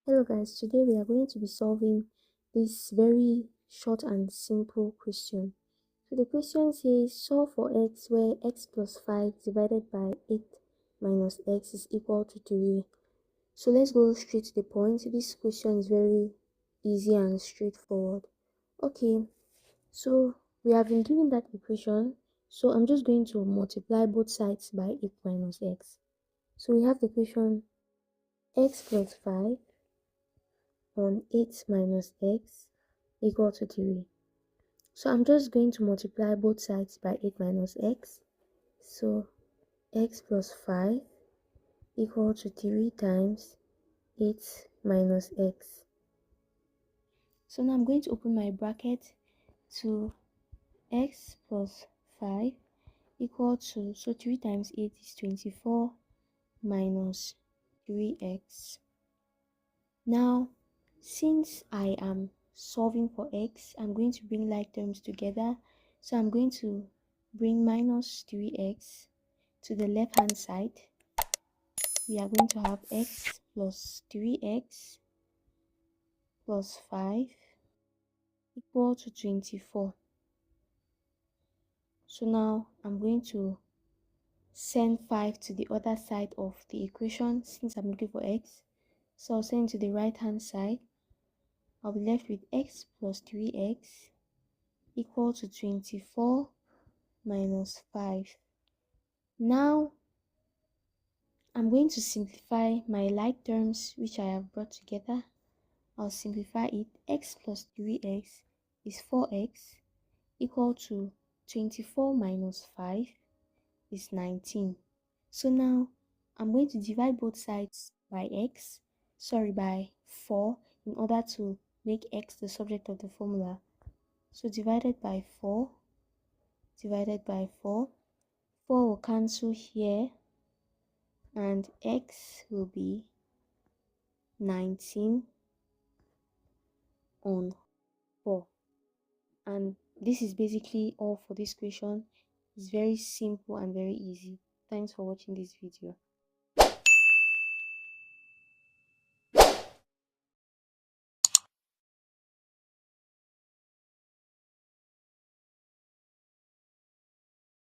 Hello guys, today we are going to be solving this very short and simple question. So the question says solve for x where x plus 5 divided by 8 minus x is equal to 3. So let's go straight to the point. This question is very easy and straightforward. Okay, so we have been given that equation. So I'm just going to multiply both sides by 8 minus x. So we have the equation x plus 5 on 8 minus x equal to 3. So I'm just going to multiply both sides by 8 minus x. So x plus 5 equal to 3 times 8 minus x. So now I'm going to open my bracket to x plus 5 equal to, so 3 times 8 is 24 minus 3x. Now, since I am solving for x, I'm going to bring like terms together. So I'm going to bring minus 3x to the left hand side. We are going to have x plus 3x plus 5 equal to 24. So now I'm going to send 5 to the other side of the equation since I'm looking for x. So I'll send to the right hand side. I'll be left with x plus 3x equal to 24 minus 5. Now I'm going to simplify my like terms which I have brought together. I'll simplify it. X plus 3x is 4x equal to 24 minus 5 is 19. So now I'm going to divide both sides by by 4 in order to make x the subject of the formula. So divided by 4 divided by 4 will cancel here and x will be 19 on 4. And this is basically all for this question. It's very simple and very easy. Thanks for watching this video.